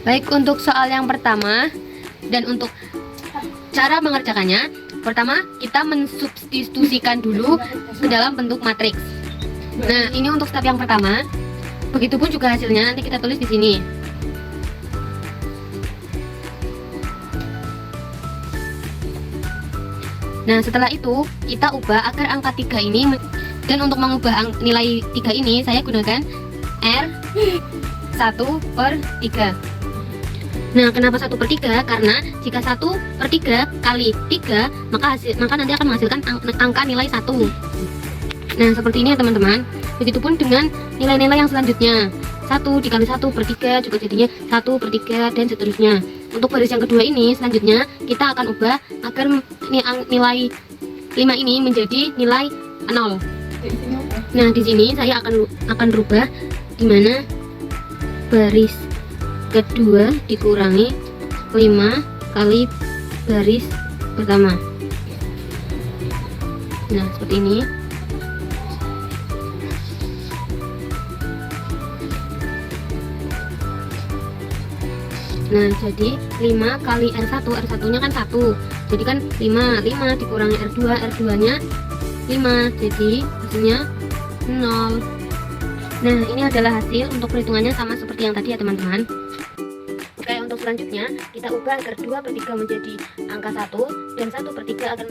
Baik, untuk soal yang pertama dan untuk cara mengerjakannya, pertama kita mensubstitusikan dulu ke dalam bentuk matriks. Nah, ini untuk step yang pertama. Begitupun juga hasilnya nanti kita tulis di sini. Nah, setelah itu kita ubah agar angka 3 ini, dan untuk mengubah nilai 3 ini saya gunakan R1/3. Nah, kenapa 1/3? Karena jika 1/3 kali 3, maka nanti akan menghasilkan angka nilai 1. Nah, seperti ini ya teman-teman. Begitupun dengan nilai-nilai yang selanjutnya. 1 dikali 1/3 juga jadinya 1/3 dan seterusnya. Untuk baris yang kedua ini selanjutnya kita akan ubah agar nilai 5 ini menjadi nilai 0. Nah, di sini saya akan rubah di mana baris kedua dikurangi 5 kali baris pertama. Nah, seperti ini. Nah, jadi 5 kali R1, R1 nya kan 1, jadi kan 5 dikurangi R2, R2 nya 5, jadi hasilnya 0. Nah, ini adalah hasil. Untuk perhitungannya sama seperti yang tadi ya teman-teman. Oke, untuk selanjutnya kita ubah agar 2/3 menjadi angka 1 dan 1/3 akan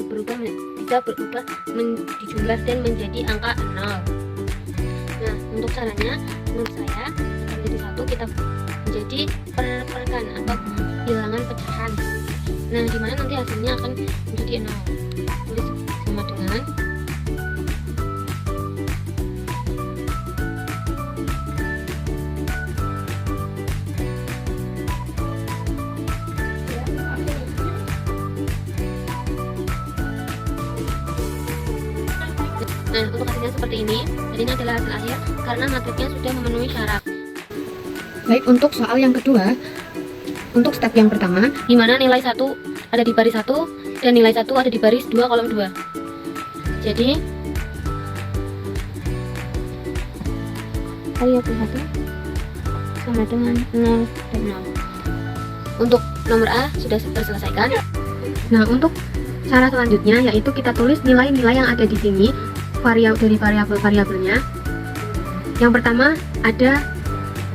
bisa berubah dijumlah dan menjadi angka 0. Nah, untuk caranya menurut saya akan menjadi 1 kita menjadi perkan atau bilangan pecahan. Nah, dimana nanti hasilnya akan menjadi 0. Tulis sama dengan Nah, untuk hasilnya seperti ini. Jadi ini adalah hasil akhir karena matriknya sudah memenuhi syarat. Baik, untuk soal yang kedua, untuk step yang pertama, di mana nilai 1 ada di baris 1 dan nilai 1 ada di baris 2 kolom 2. Jadi variabel 1 sama dengan 0 dan 0. Untuk nomor A sudah terselesaikan. Nah, untuk cara selanjutnya yaitu kita tulis nilai-nilai yang ada di sini dari variabel-variabelnya. Yang pertama ada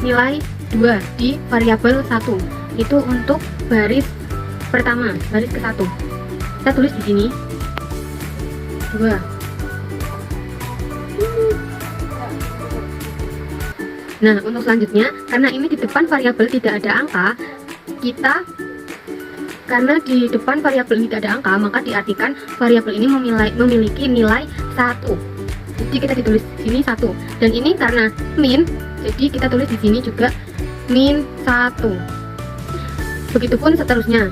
nilai 2 di variabel 1. Itu untuk baris pertama, baris ke-1. Kita tulis di sini 2. Nah, untuk selanjutnya, karena ini di depan variabel tidak ada angka, karena di depan variabel ini tidak ada angka, maka diartikan variabel ini memiliki nilai 1. Jadi kita ditulis di sini 1. Dan ini karena min, jadi kita tulis di sini juga min 1. Begitupun seterusnya.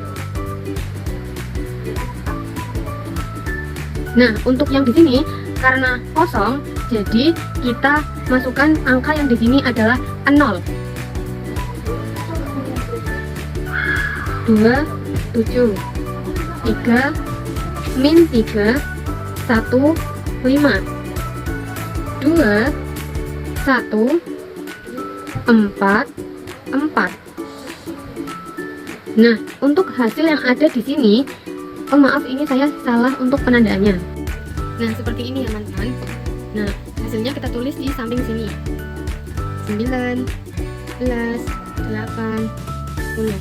Nah, untuk yang di sini karena kosong, jadi kita masukkan angka yang di sini adalah 0. 2, 7, 3, min 3, 1, 5, 2, 1, 4, 4. Nah, untuk hasil yang ada di sini, oh maaf, ini saya salah untuk penandaannya. Nah, seperti ini ya teman-teman. Nah, hasilnya kita tulis di samping sini. 9, 11, 8, 10.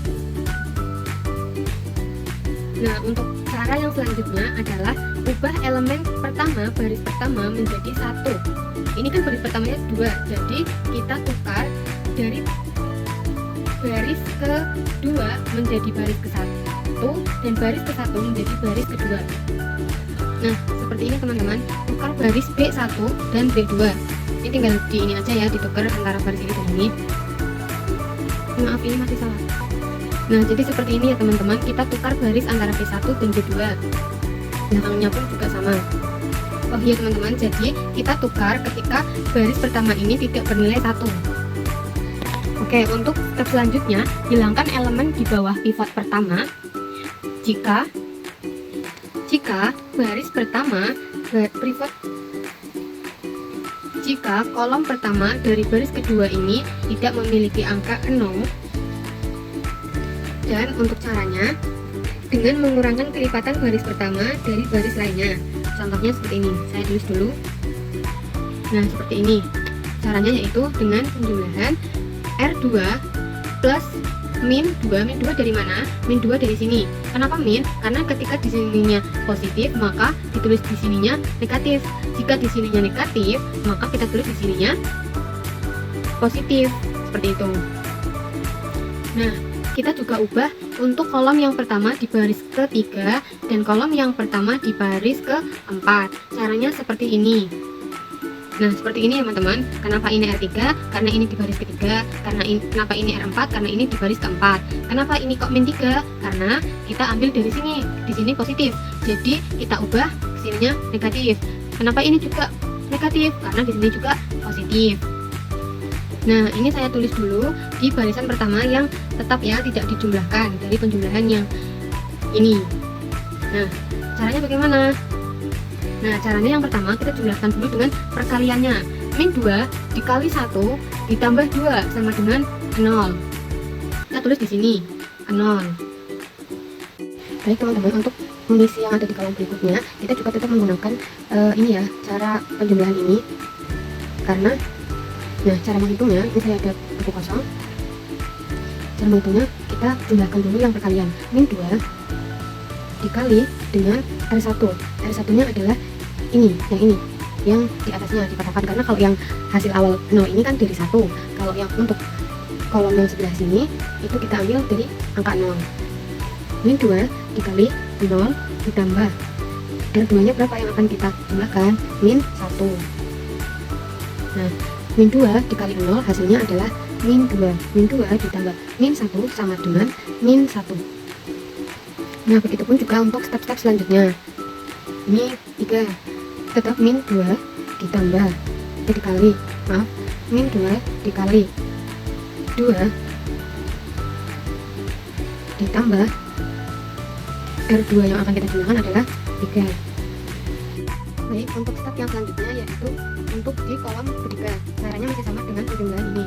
Nah, untuk cara yang selanjutnya adalah ubah elemen pertama, baris pertama menjadi 1. Ini kan baris pertamanya 2, jadi kita tukar dari baris kedua menjadi baris ke-1 dan baris ke-1 menjadi baris kedua. Nah, seperti ini teman-teman, tukar baris B1 dan B2. Ini tinggal di ini aja ya, ditukar antara baris ini dan ini. Maaf, ini masih salah. Nah, jadi seperti ini ya teman-teman, kita tukar baris antara B1 dan B2. Belakangnya pun juga sama. Oh iya teman-teman, jadi kita tukar ketika baris pertama ini tidak bernilai 1. Oke, untuk step selanjutnya, hilangkan elemen di bawah pivot pertama jika baris pertama jika kolom pertama dari baris kedua ini tidak memiliki angka 0 Dan untuk caranya, dengan mengurangkan kelipatan baris pertama dari baris lainnya. Contohnya seperti ini, saya tulis dulu. Nah, seperti ini. Caranya yaitu dengan penjumlahan R2 plus min 2. Min 2 dari mana? Min 2 dari sini. Kenapa min? Karena ketika di sininya positif, maka ditulis di sininya negatif. Jika di sininya negatif, maka kita tulis di sininya positif. Seperti itu. Nah, kita juga ubah untuk kolom yang pertama di baris ketiga dan kolom yang pertama di baris keempat. Caranya seperti ini. Nah, seperti ini ya teman-teman. Kenapa ini R3? Karena ini di baris ketiga. Kenapa ini R4? Karena ini di baris keempat. Kenapa ini kok min 3? Karena kita ambil dari sini. Di sini positif. Jadi kita ubah sininya negatif. Kenapa ini juga negatif? Karena di sini juga positif. Nah, ini saya tulis dulu di barisan pertama yang tetap ya, tidak dijumlahkan dari penjumlahan yang ini. Nah, caranya bagaimana? Nah, caranya yang pertama kita jumlahkan dulu dengan perkaliannya. Min 2 dikali 1 ditambah 2 sama dengan 0. Kita tulis di sini 0. Baik teman-teman, untuk mengisi yang ada di kolom berikutnya, kita juga tetap menggunakan ini ya, cara penjumlahan ini. Karena nah, cara menghitungnya, ini saya ada buku kosong. Cara menghitungnya, kita jumlahkan dulu yang perkalian. Min 2 dikali dengan R1. R1 nya adalah ini, yang di atasnya dikatakan. Karena kalau yang hasil awal 0 ini kan dari 1. Kalau yang untuk kolom yang sebelah sini, itu kita ambil dari angka 0. Min 2 dikali 0 ditambah R2 nya berapa yang akan kita jumlahkan? Min 1. Nah, min 2 dikali 0 hasilnya adalah min 2. Min 2 ditambah min 1 sama dengan min 1. Nah, begitupun juga untuk step-step selanjutnya. Ini 3, tetap min 2 ditambah dikali, min 2 dikali 2 ditambah R2 yang akan kita jumlahkan adalah 3. Baik, untuk step yang selanjutnya yaitu untuk di kolom ketiga. Caranya masih sama dengan penjumlahan ini.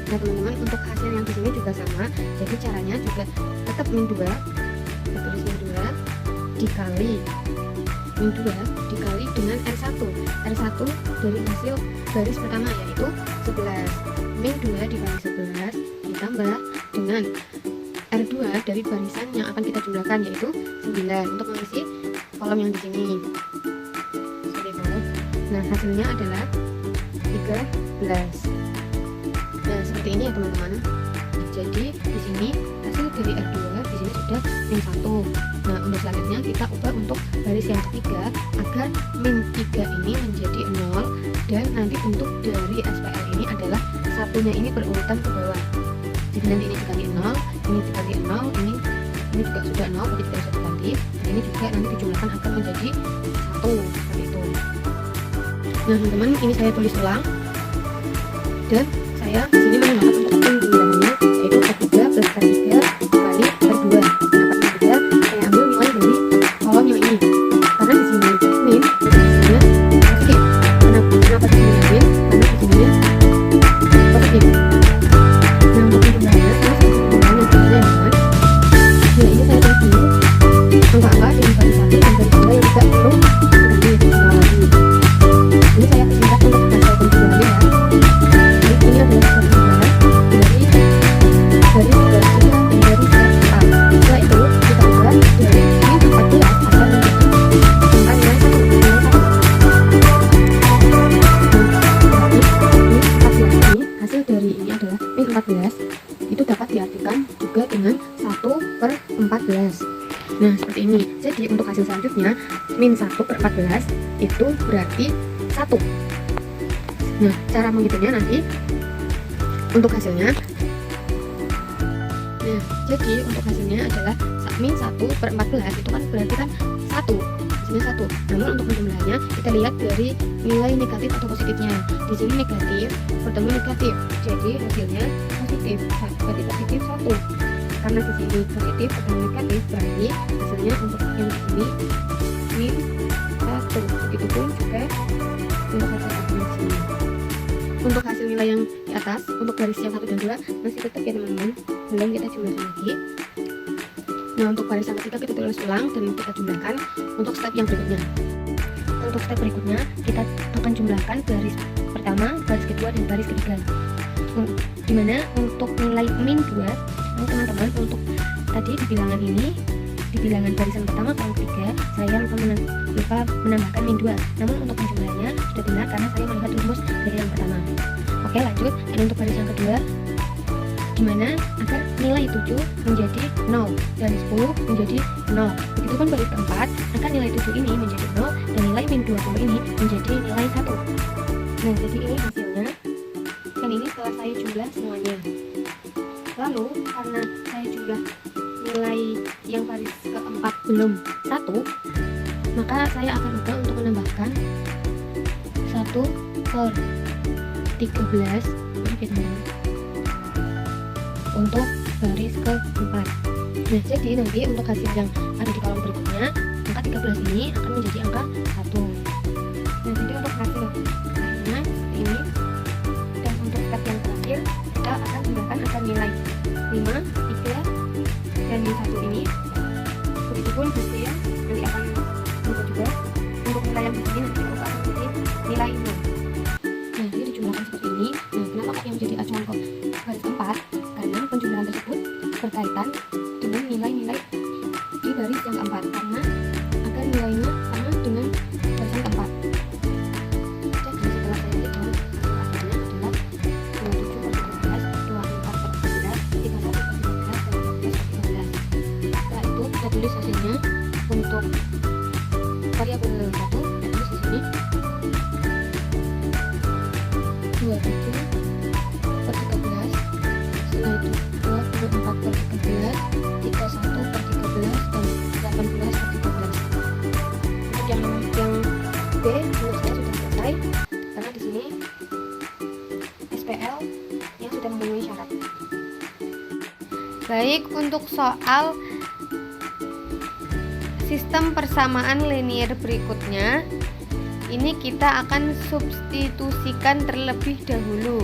Nah teman-teman, untuk hasil yang di sini juga sama. Jadi caranya juga tetap min 2, kita tulis min 2 dikali min 2 dikali dengan R1. R1 dari hasil baris pertama yaitu 11. Min 2 dikali 11 ditambah dengan R2 dari barisan yang akan kita jumlahkan yaitu 9 untuk mengisi kolom yang di sini. Seperti itu. Nah, hasilnya adalah 13. Nah, seperti ini ya teman-teman. Jadi di sini hasil dari R2 di sini sudah min 1. Nah, untuk selanjutnya kita ubah untuk baris yang ketiga agar min 3 ini menjadi 0 dan nanti bentuk dari SPL ini adalah satunya ini berurutan ke bawah. Jadi nanti ini dikali 0, ini dikali 0, ini juga sudah 0, berarti tidak bisa diganti. Dan ini juga nanti dijumlahkan akan menjadi 1, seperti itu. Nah teman-teman, ini saya tulis ulang dan saya di sini menggunakan untuk penjumlahannya yaitu R3 plus R3 dikali R2. Kenapa R3? Saya ambil nilai dari kolom yang ini karena di sini min, di sininya positif. Kenapa di sini min? Karena di sininya positif. Nah, untuk penjumlahannya, ini saya penjumlahan yang sebenarnya ya teman. Nah, ini saya tulis dulu angka-angka dari baris 1 dan baris 2 yang tidak perlu diulang lagi. Ini saya persingkat untuk hasil penjumlahannya ya. Jadi ini adalah penjumlahan dari baris 3 dan baris 4. Setelah itu kita ubah dari min 14 agar menjadi angka nilai 1. Ini hasil dari ini adalah min 14. Itu dapat diartikan juga dengan 1/14. Nah, seperti ini. Jadi untuk hasil selanjutnya min 1/14 itu berarti 1. Nah, cara menghitungnya nanti untuk hasilnya. Nah, jadi untuk hasilnya adalah min 1/14 itu kan berarti kan 1. Hasilnya 1. Namun untuk penjumlahannya kita lihat dari nilai negatif atau positifnya. Di sini negatif bertemu negatif. Jadi hasilnya positif. Berarti positif 1. Karena di sini positif bertemu negatif berarti hasilnya untuk yang di sini min 1. Begitupun juga untuk hasil di sini. untuk hasil nilai yang di atas, untuk baris yang 1 dan 2 masih tetap ya teman-teman, belum kita jumlahkan lagi. Nah, untuk baris yang ketiga kita tulis ulang dan kita jumlahkan untuk step yang berikutnya. Untuk step berikutnya kita akan jumlahkan baris pertama, baris kedua, dan baris ketiga. Dimana untuk nilai min 2, nah teman-teman, untuk tadi di bilangan ini, di bilangan barisan pertama kolom ketiga, saya lupa menambahkan min 2. Namun untuk penjumlahannya sudah benar karena saya melihat rumus dari yang pertama. Oke, lanjut. Dan untuk baris yang kedua, dimana agar nilai 7 menjadi 0 dan 10 menjadi 0. Begitupun baris keempat, agar nilai 7 ini menjadi 0 dan nilai min 20 ini menjadi nilai 1. Nah, jadi ini hasilnya. Dan ini setelah saya jumlah semuanya. Lalu karena saya jumlah nilai yang baris keempat belum 1, maka saya akan ubah untuk menambahkan 1 per 13 untuk baris keempat. Nah, jadi nanti untuk hasil yang ada di kolom berikutnya, angka 13 ini akan menjadi angka 1. Nah, jadi untuk hasil akhirnya seperti ini. Dan untuk step yang terakhir, kita akan tambahkan agar nilai 5, 3, dan di 1 ini. Begitupun hasil nanti akan berubah juga. Untuk nilai yang di sini nanti kita akan menjadi nilai 0. Nah, jadi dijumlahkan seperti ini. Nah, kenapa kok yang menjadi acuan ke baris keempat? Karena penjumlahan tersebut berkaitan dengan nilai-nilai di baris yang keempat, karena agar nilainya sama dengan baris yang keempat. Jadi setelah saya hitung, hasilnya adalah 27 per 13, 24 per 13, 31 per 13, dan 14 per 13. Setelah itu kita tulis hasilnya. Untuk variabel 1 kita tulis di sini 27 per 13, setelah itu 24 per 13, 31 per 13, dan 18 per 13. Untuk yang B menurut saya sudah selesai karena di sini SPL yang sudah memenuhi syarat. Baik, untuk soal sistem persamaan linear berikutnya, ini kita akan substitusikan terlebih dahulu.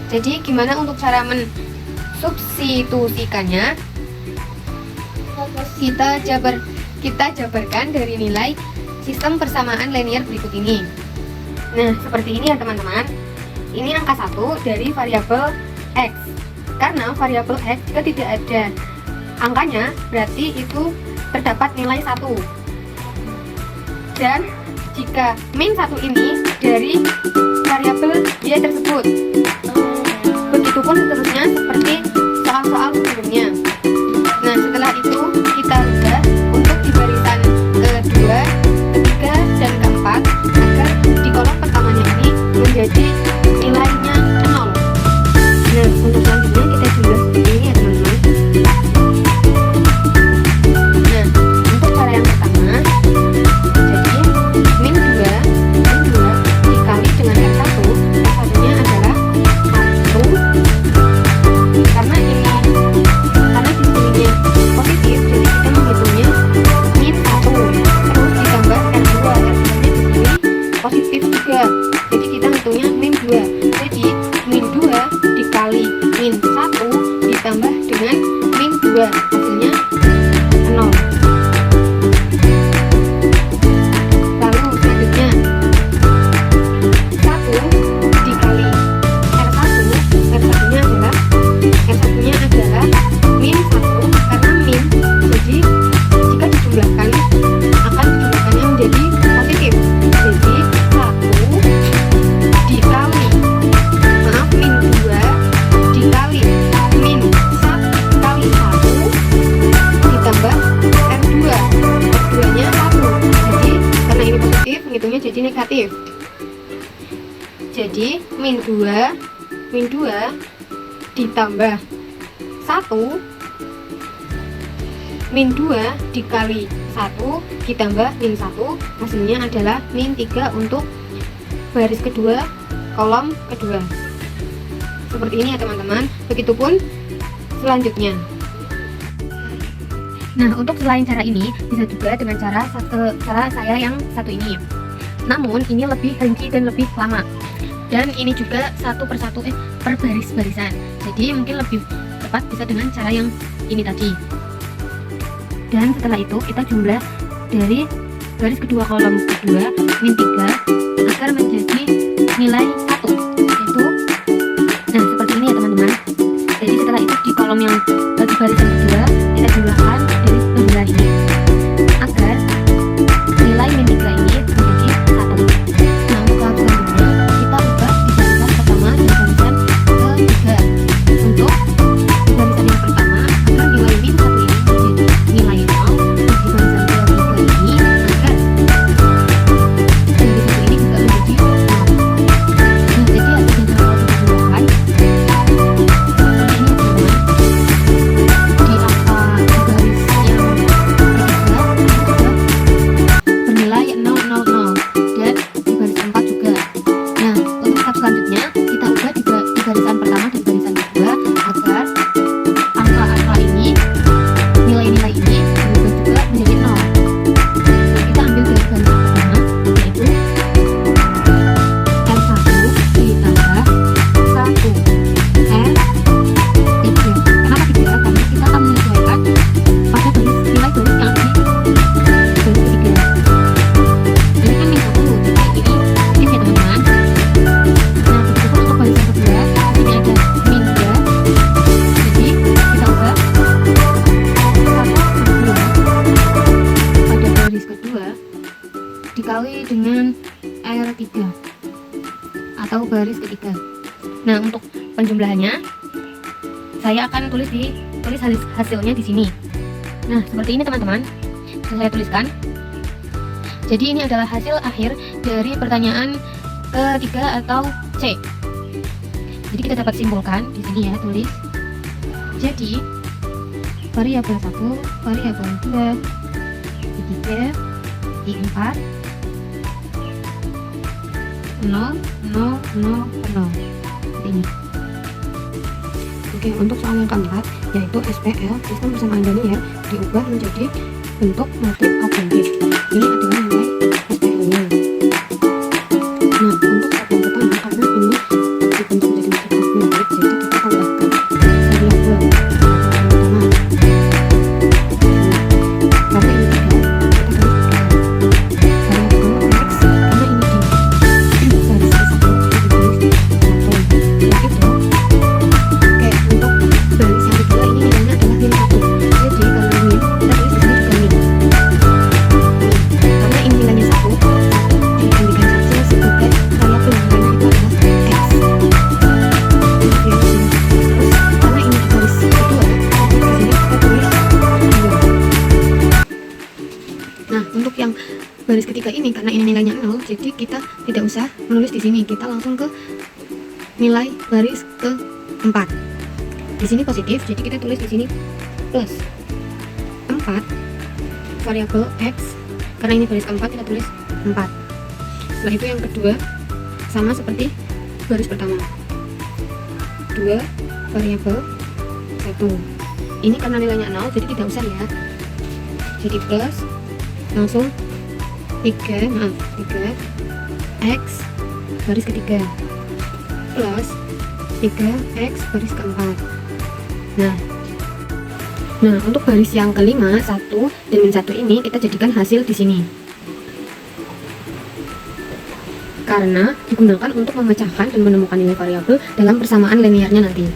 Jadi gimana untuk cara mensubstitusikannya? Kita jabarkan dari nilai sistem persamaan linear berikut ini. Nah, seperti ini ya teman-teman. Ini angka 1 dari variabel X. Karena variabel X jika tidak ada angkanya, berarti itu terdapat nilai 1. Dan jika min 1 ini dari variabel Y tersebut. Begitupun seterusnya seperti soal-soal sebelumnya. Nah, setelah itu kita ubah untuk di barisan kedua, ketiga, dan keempat agar di kolom pertamanya ini menjadi nilainya 0. Nah, untuk selanjutnya kita jumlah seperti ini ya teman-teman. Nah, untuk cara yang pertama, jadi min 2 dikali dengan R1 nya adalah 1, karena di sininya positif, jadi kita menghitungnya min 1, terus ditambah R2 nya di sini positif juga, jadi kita hitungnya min 2. Jadi min 2 dikali min 1 ditambah dengan min 2, hasilnya 0. Lalu selanjutnya 1 dikali R1 nya adalah min 1, karena min, jadi jika dijumlahkan akan dijumlahkannya menjadi positif. Jadi 1 dikali min 2 dikali min 1 kali 1 ditambah R2 nya 1. Jadi karena ini positif, menghitungnya jadi negatif. Jadi min 2 ditambah 1, min 2 dikali 1 ditambah min 1, hasilnya adalah min 3 untuk baris kedua, kolom kedua. Seperti ini ya teman-teman. Begitupun selanjutnya. Nah, untuk selain cara ini, bisa juga dengan cara saya yang satu ini. Namun ini lebih rinci dan lebih lama. Dan ini juga satu persatu per baris-barisan. Jadi mungkin lebih tepat bisa dengan cara yang ini tadi. Dan setelah itu kita jumlah dari garis kedua kolom kedua min 3 agar menjadi nilai 1, yaitu nah seperti ini ya teman-teman. Jadi setelah itu di kolom yang bagi barisan kedua kita jumlahkan dari penjualan ini agar nilai min 3 ini menjadi 1. Nah untuk tahap selanjutnya kita ubah di barisan pertama dan barisan ketiga. Untuk di barisan yang pertama agar nilai min 1 ini menjadi nilai 0, di barisan ketiga ini agar dari satu ini juga menjadi 0. Nah jadi hasilnya kalau kita jumlahkan selanjutnya kita ubah di barisan pertama dan barisan kedua agar angka-angka ini, nilai-nilai ini berubah juga menjadi 0. Nah, kita ambil dari barisan pertama yaitu R1 ditambah 1 R3. Kenapa 3? Karena kita akan menyesuaikan pada nilai baris yang ada di baris ketiga. Ini kan min 1, jadi ini ya teman-teman. Dikali dengan R3 atau baris ketiga. Nah, untuk penjumlahannya saya akan tulis hasilnya di sini. Nah, seperti ini teman-teman. Saya tuliskan. Jadi ini adalah hasil akhir dari pertanyaan ketiga atau C. Jadi kita dapat simpulkan di sini ya, tulis. Jadi variabel 1, variabel 2, I3, I4 0, 0, 0, 0 seperti ini. Oke, untuk soal yang keempat yaitu SPL, sistem persamaan linear, diubah menjadi bentuk matriks augmented. Ini adalah nilai SPL-nya. Nah, untuk tab yang pertama karena ini dibentuk menjadi matriks augmented, jadi kita tambahkan variabel pertama. Karena ini 3 baris ketiga ini karena ini nilainya 0, jadi kita tidak usah menulis di sini, kita langsung ke nilai baris keempat. Di sini positif, jadi kita tulis di sini plus 4 variabel x, karena ini baris keempat kita tulis 4. Setelah itu yang kedua sama seperti baris pertama, 2 variabel 1. Ini karena nilainya 0, jadi tidak usah ya, jadi plus langsung 3 x baris ketiga plus 3x baris keempat. Nah untuk baris yang kelima 1 dan min 1 ini kita jadikan hasil di sini karena digunakan untuk memecahkan dan menemukan nilai variabel dalam persamaan linearnya nanti.